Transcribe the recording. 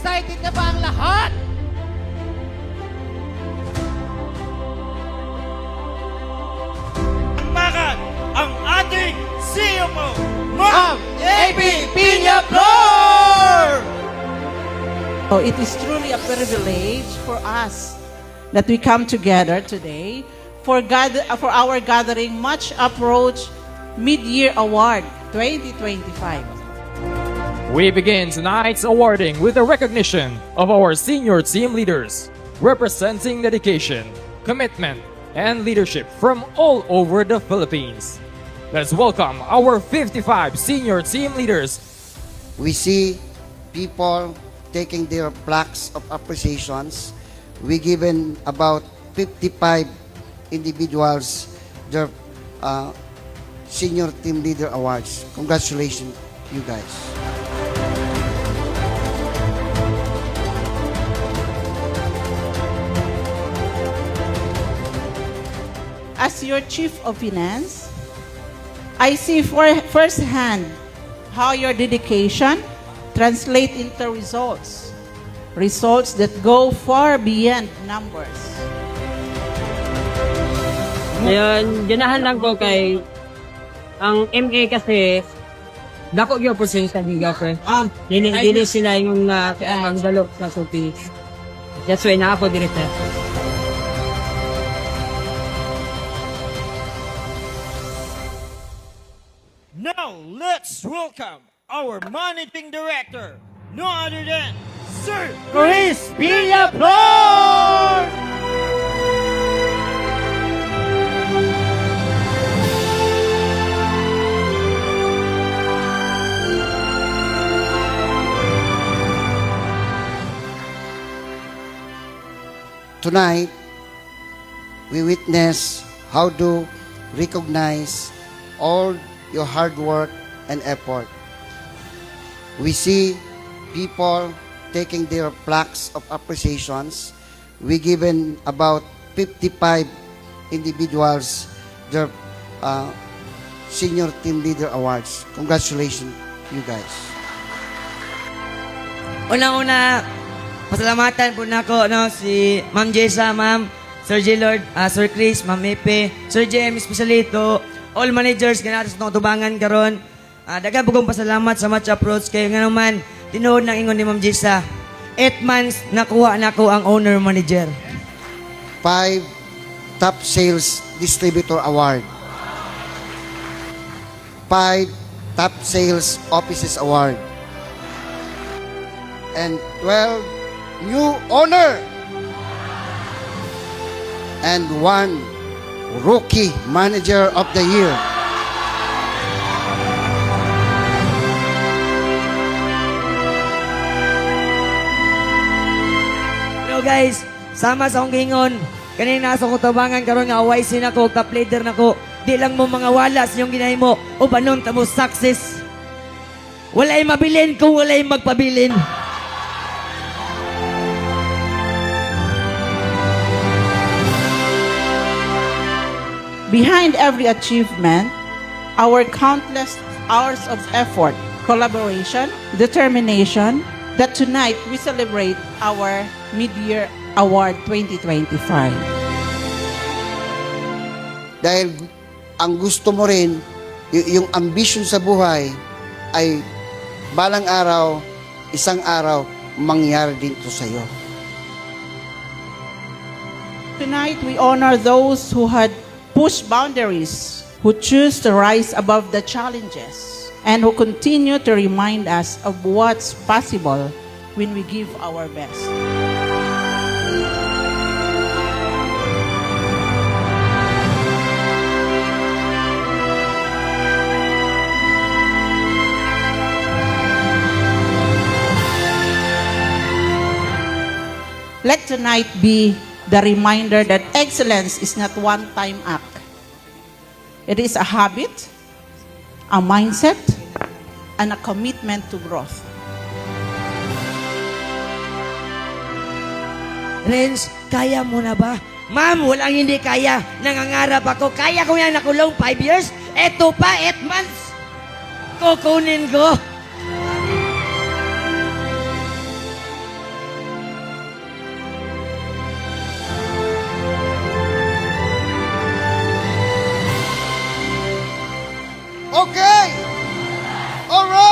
Excited na ba ang lahat? Bakit ang ating CEO mo, Ma'am A.B. Piña-Flor! Oh, it is truly a privilege for us that we come together today for our gathering Much Approach Mid-Year Award 2025. We begin tonight's awarding with a recognition of our senior team leaders, representing dedication, commitment, and leadership from all over the Philippines. Let's welcome our 55 senior team leaders. We see people taking their plaques of appreciations. We given about 55 individuals their senior team leader awards. Congratulations, you guys. As your Chief of Finance, I see firsthand how your dedication translate into results. Results that go far beyond numbers. Ngayon, ganahan lang ko kay ang MA kasi dako gyud presensya ni Gafre. Dili sila yung ang dalok sa supi. That's why na ako director. Now, let's welcome our managing director, no other than Sir Chris Piña-Flor! Tonight, we witness how to recognize all your hard work and effort. We see people taking their plaques of appreciations. We given about 55 individuals their senior team leader awards. Congratulations, you guys. Una-una, pasalamatan po na ako si Ma'am Jessa, Ma'am, Sir J. Lord, Sir Chris, Ma'am Epe, Sir Jem, Espesyalito, all managers nga natin sa tubangan karon. Dagan po kong pasalamat sa Much Approach kay nga naman tinuod ng ingon ni Ma'am Jessa. 8 months nakuha na ko ang owner manager. 5 Top Sales Distributor Award. 5 Top Sales Offices Award. And 12 New Owner. And 1 Rookie Manager of the Year. Hello guys, sama sa akong gingon. Kanina sa akong tabangan karon nga YC na ko, top leader na ko. Di lang mo mga wala sa inyong ginahimo o banon ta mo success. Walay mabilin kung walay magpabilin. Behind every achievement, our countless hours of effort, collaboration, determination, that tonight we celebrate our Mid-Year Award 2025. Dahil ang gusto mo rin, yung ambition sa buhay ay balang araw, isang araw, mangyari din ito sa'yo. Tonight we honor those who had pushed boundaries, who choose to rise above the challenges, and who continue to remind us of what's possible when we give our best. Let tonight be the reminder that excellence is not one-time act. It is a habit, a mindset, and a commitment to growth. Renz, kaya mo na ba? Ma'am, walang hindi kaya. Nangangarap ako. Kaya ko yan nakulong 5 years. Eto pa, 8 months. Kukunin ko. Okay. All right.